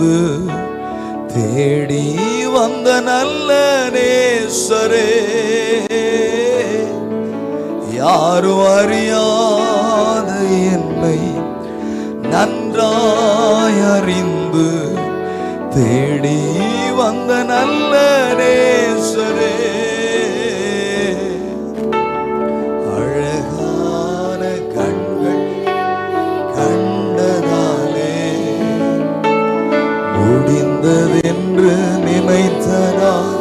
அறிந்து தேடி வந்த நல்ல நேசரே, யாரும் அறியாத என்னை நன்றாய் அறிந்து தேடி வந்த நல்ல நேசரே, அழகான கண்கள் கண்டதாலே முடிந்ததென்று நினைத்தனார்.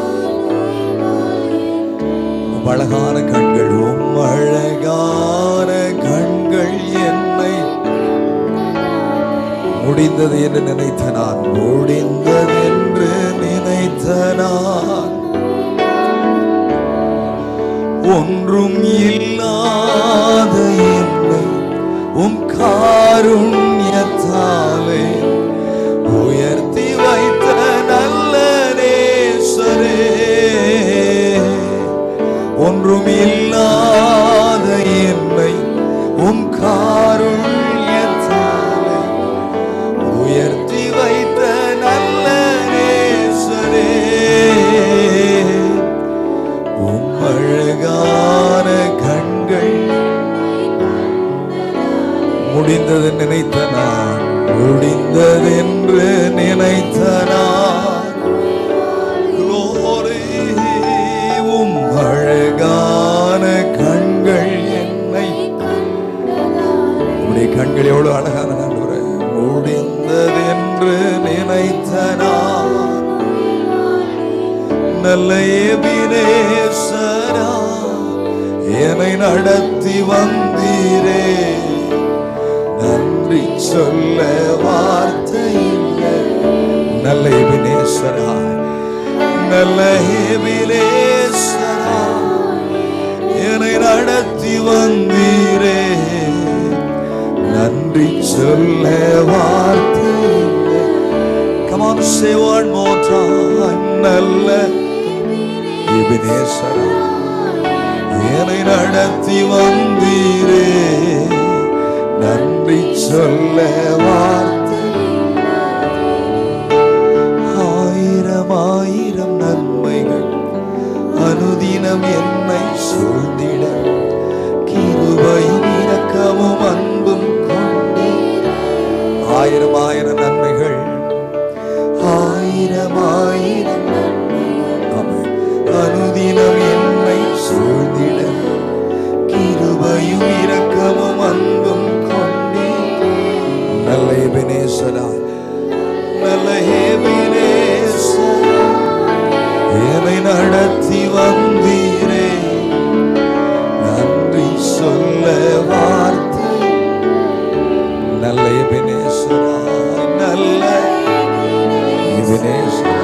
அழகான கண்கள், அழகான கண்கள் என்னை முடிந்தது என்று நினைத்த நான், முடிந்தது என்று நினைத்த நான், ஒன்றும் இல்லாத என்னை காருண்யத்தாலே உயர்த்தி வைத்த நல்ல நேசரே, ஒன்றும் இல்லாத என்னை காருண்யத்தாலே உயர்த்தி வைத்த நல்ல நேசரே, அழகான கண்கள் முடிந்தது நினைத்த நான், முடிந்ததென்று நினைத்த நான், அழகான கண்கள் என்னை, உடைய கண்கள் எவ்வளவு அழகான ஆண்டவரே, முடிந்ததென்று நினைத்த நான், நல்ல எபினேசரா என்னை நடத்தி வந்தீரே, நன்றி சொல்ல வார்த்தை இல்லை. நல்ல எபினேசரா, நல்ல எபினேசரா என்னை நடத்தி வந்தீரே, நன்றி சொல்ல வார்த்தை இல்லை. Come on, say one more time. நல்ல எபினேசரா என்னை நடத்தி வந்தீரே, நன்றி சொல்ல வார்த்தை. ஆயிரம் ஆயிரம் நன்மைகள் அனுதினம் என்னை சூழ்ந்திட, கிருபையும் இரக்கமும் அன்பும் கொண்டே. ஆயிரம் ஆயிரம் நன்மைகள், ஆயிரம் ஆயிரம் அனுதினம் என்னை சூழ்ந்திட, கிருபையும் இரக்கமும் அன்பும் கொண்டே. நல்ல எபினேசரா, நல்ல எபினேசரா என்னை நடத்தி வந்தீரே, நன்றி சொல்ல வார்த்தை. நல்ல எபினேசரா, நல்ல எபினேசரா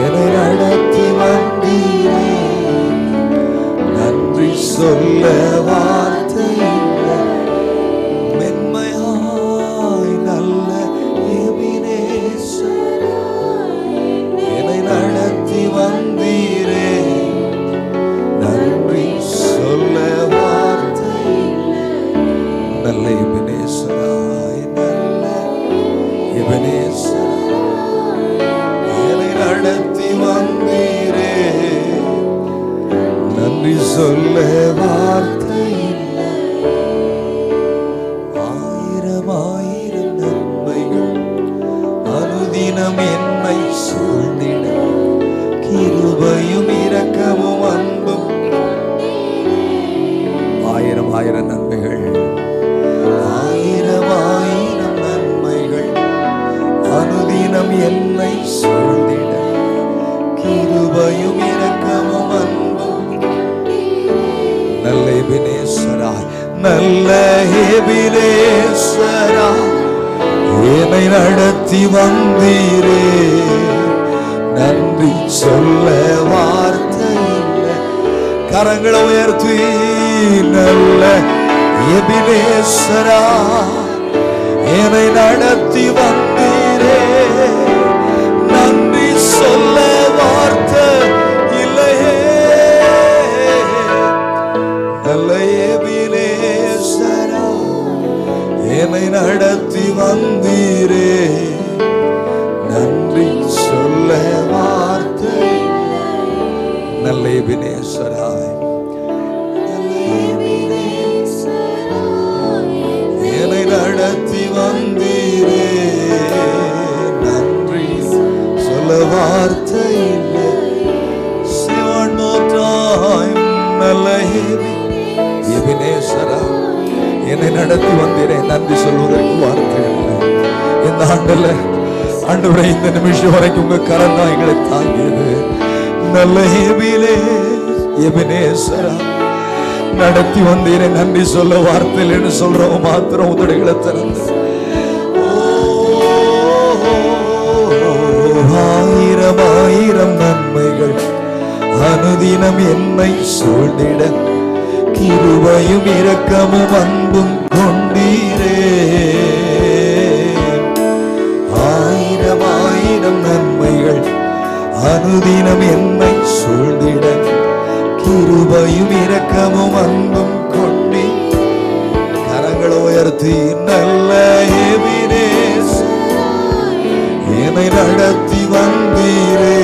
என்னை நடத்தி வந்தீரே, நன்றி சொல்ல வார்த்தை இல்லை. மென்மையாய் நல்ல எபினேசரா என்னை நடத்தி வந்தீரே, நன்றி சொல்ல வார்த்தை இல்லை. நல்ல எபினேசரா, நல்ல எபினேசரா என்னை நடத்தி வந்தீரே, நன்றி சொல்ல வார்த்தை இல்லை. ஆயிரம் ஆயிரம் நன்மைகள் அனுதினம் என்னை சூழ்ந்திட, கிருபையும் இரக்கமும் அன்பும். ஆயிரம் ஆயிரம் நன்மைகள், ஆயிரம் ஆயிரம் நன்மைகள் அனுதினம் என்னை சூழ்ந்திட, கிருபையும் இரக்கமும் அன்பும். நல்ல எபினேசரா, நல்ல எபினேசரா என்னை நடத்தி வந்தீரே, நன்றி சொல்ல வார்த்தை இல்லை. கரங்களை உயர்த்தி, நல்ல எபினேசரா என்னை நடத்தி வந்தீரே, நன்றி சொல்ல வார்த்தை இல்லையே. நல்ல எபினேசரா என்னை நடத்தி வந்தீரே, எபினேசராய் என்னை நடத்தி வந்தீரே, நன்றி சொல்ல வார்த்தை இல்லை. Say one more time. நல்ல எபினேசராய் என்னை நடத்தி வந்தீரே, நன்றி சொல்வதற்கு வார்த்தை இல்லை. இந்த ஆண்டுல ஆண்டவரே, இந்த நிமிஷம் வரைக்கும் உங்க கரம் தான் எங்களை தாங்கியது. நல்ல எபினேசரா நடத்தி வந்தீரே, நன்றி சொல்ல வார்த்தை இல்லைன்னு சொல்றோம் மாத்திரம் உதடுகளை திறந்து. ஆயிரம் ஆயிரம் நன்மைகள் அனுதினம் என்னை சூழ்ந்திட, கிருபையும் இரக்கமும் அன்பும் கொண்டீரே. ஆயிரம் ஆயிரம் நன்மைகள் அனுதினம் என்னை சூழ்ந்திட, கிருபையும் இரக்கமும் அன்பும் கொண்டீ. கரங்களை உயர்த்தி நல்ல எபினேசராய் என்னை நடத்தி வந்தீரே,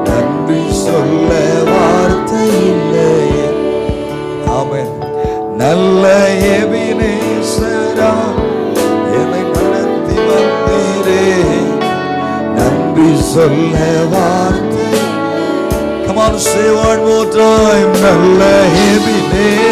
நன்றி சொல்ல வார்த்தை இல்லையே. ஆமென். நல்ல எபினேசராய் என்னை நடத்தி வந்தீரே, நன்றி சொல்ல வார்த்தை. Come on, say one more time. நல்ல எபினேசராய்